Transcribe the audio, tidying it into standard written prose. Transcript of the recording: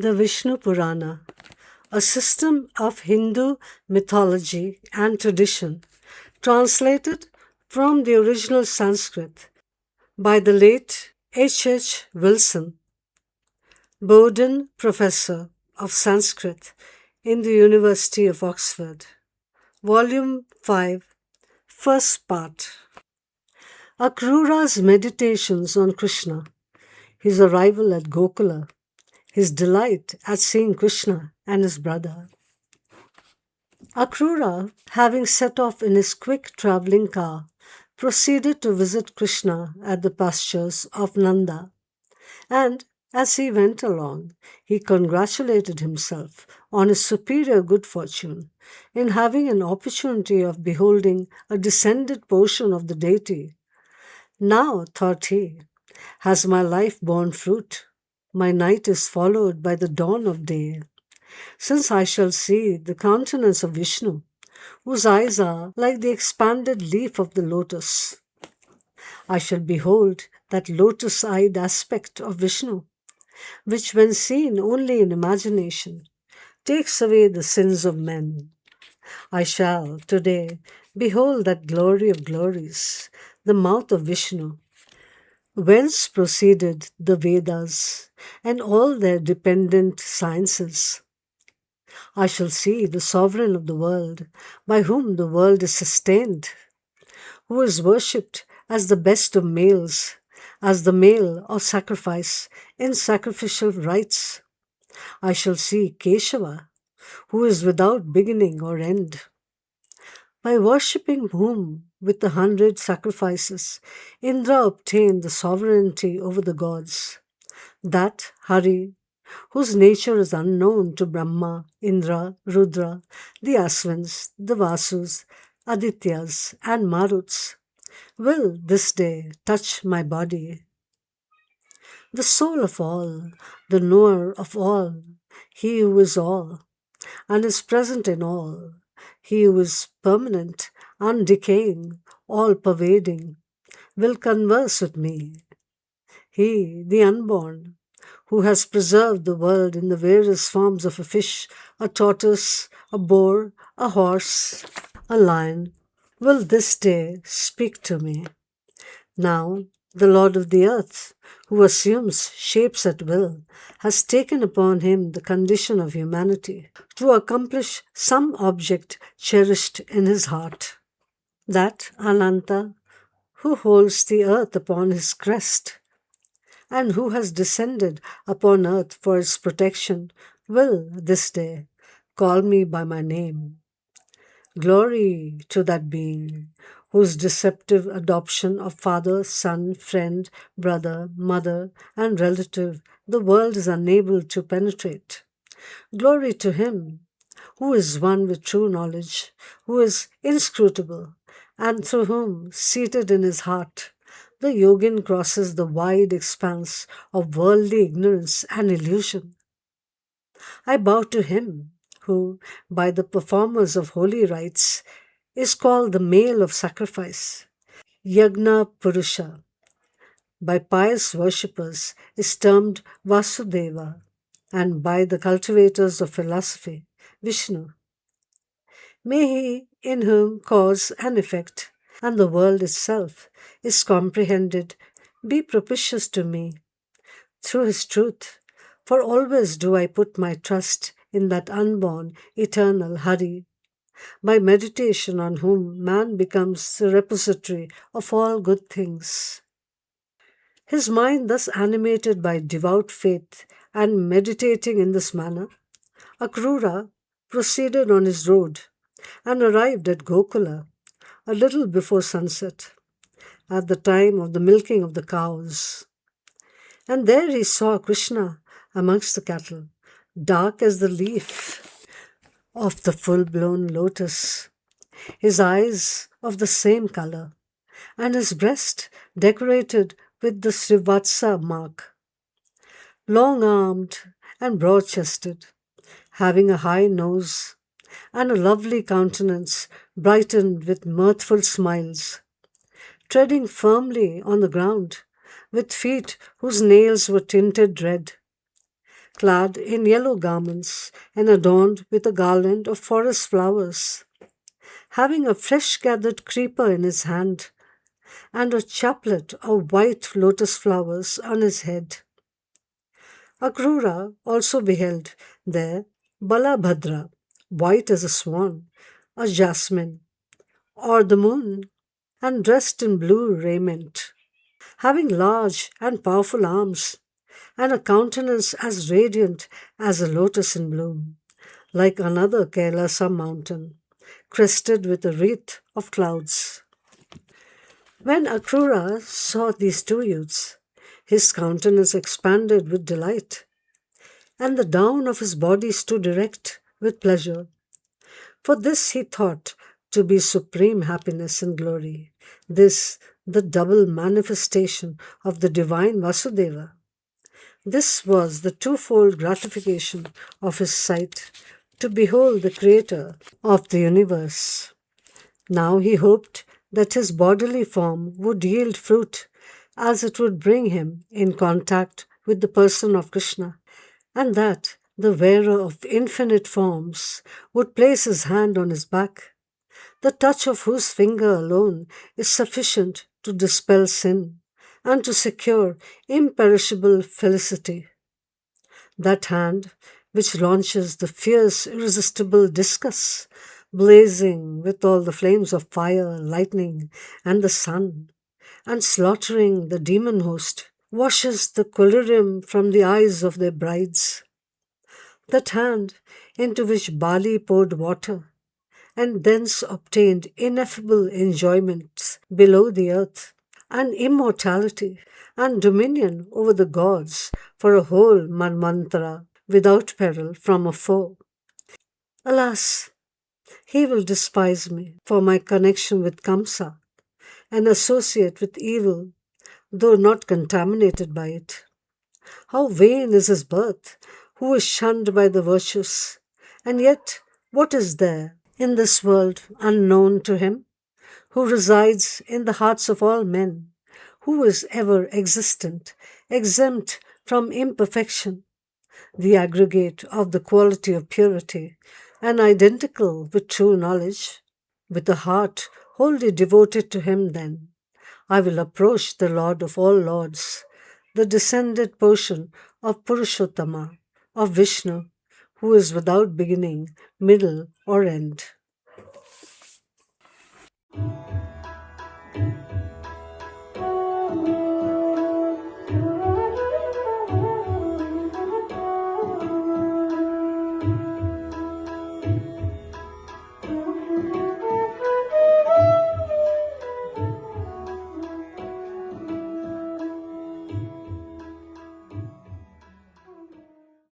The Vishnu Purana, a system of Hindu mythology and tradition, translated from the original Sanskrit by the late H. Wilson, Bowden Professor of Sanskrit in the University of Oxford. Volume 5, First Part. Akrura's meditations on Krishna, his arrival at Gokula, his delight at seeing Krishna and his brother. Akrura, having set off in his quick travelling car, proceeded to visit Krishna at the pastures of Nanda, and as he went along, he congratulated himself on his superior good fortune in having an opportunity of beholding a descended portion of the deity. Now, thought he, has my life borne fruit. My night is followed by the dawn of day, since I shall see the countenance of Vishnu, whose eyes are like the expanded leaf of the lotus. I shall behold that lotus-eyed aspect of Vishnu, which, when seen only in imagination, takes away the sins of men. I shall, today, behold that glory of glories, the mouth of Vishnu, whence proceeded the Vedas and all their dependent sciences. I shall see the sovereign of the world, by whom the world is sustained, who is worshipped as the best of males, as the male of sacrifice in sacrificial rites. I shall see Keshava, who is without beginning or end, by worshipping whom with 100 sacrifices Indra obtained the sovereignty over the gods. That Hari, whose nature is unknown to Brahma, Indra, Rudra, the Aswins, the Vasus, Adityas, and Maruts, will this day touch my body. The soul of all, the knower of all, he who is all, and is present in all, he who is permanent, undecaying, all-pervading, will converse with me. He, the unborn, who has preserved the world in the various forms of a fish, a tortoise, a boar, a horse, a lion, will this day speak to me. Now, the Lord of the earth, who assumes shapes at will, has taken upon him the condition of humanity to accomplish some object cherished in his heart. That Ananta, who holds the earth upon his crest, and who has descended upon earth for its protection, will this day call me by my name. Glory to that being, whose deceptive adoption of father, son, friend, brother, mother, and relative the world is unable to penetrate. Glory to him, who is one with true knowledge, who is inscrutable, and through whom, seated in his heart, the yogin crosses the wide expanse of worldly ignorance and illusion. I bow to him who, by the performers of holy rites, is called the male of sacrifice, Yagna Purusha, by pious worshippers is termed Vasudeva, and by the cultivators of philosophy, Vishnu. May he, in whom cause and effect, and the world itself, is comprehended, be propitious to me through his truth, for always do I put my trust in that unborn, eternal Hari, by meditation on whom man becomes the repository of all good things. His mind thus animated by devout faith and meditating in this manner, Akrura proceeded on his road and arrived at Gokula a little before sunset, at the time of the milking of the cows. And there he saw Krishna amongst the cattle, dark as the leaf of the full-blown lotus, his eyes of the same color, and his breast decorated with the Srivatsa mark, long-armed and broad-chested, having a high nose and a lovely countenance brightened with mirthful smiles, treading firmly on the ground with feet whose nails were tinted red. clad in yellow garments and adorned with a garland of forest flowers, having a fresh gathered creeper in his hand and a chaplet of white lotus flowers on his head. Akrura also beheld there Balabhadra, white as a swan, a jasmine, or the moon, and dressed in blue raiment, having large and powerful arms, and a countenance as radiant as a lotus in bloom, like another Kailasa mountain, crested with a wreath of clouds. When Akrura saw these two youths, his countenance expanded with delight, and the down of his body stood erect with pleasure. For this he thought to be supreme happiness and glory, this the double manifestation of the divine Vasudeva. This was the twofold gratification of his sight, to behold the Creator of the universe. Now he hoped that his bodily form would yield fruit, as it would bring him in contact with the person of Krishna, and that the wearer of infinite forms would place his hand on his back, the touch of whose finger alone is sufficient to dispel sin and to secure imperishable felicity. That hand which launches the fierce, irresistible discus, blazing with all the flames of fire, lightning, and the sun, and slaughtering the demon host, washes the collyrium from the eyes of their brides. That hand into which Bali poured water, and thence obtained ineffable enjoyments below the earth, and immortality, and dominion over the gods for a whole manvantara without peril from a foe. Alas, he will despise me for my connection with Kamsa and associate with evil, though not contaminated by it. How vain is his birth, who is shunned by the virtuous, and yet what is there in this world unknown to him, who resides in the hearts of all men, who is ever existent, exempt from imperfection, the aggregate of the quality of purity, and identical with true knowledge? With a heart wholly devoted to him, then, I will approach the Lord of all lords, the descended portion of Purushottama, of Vishnu, who is without beginning, middle, or end.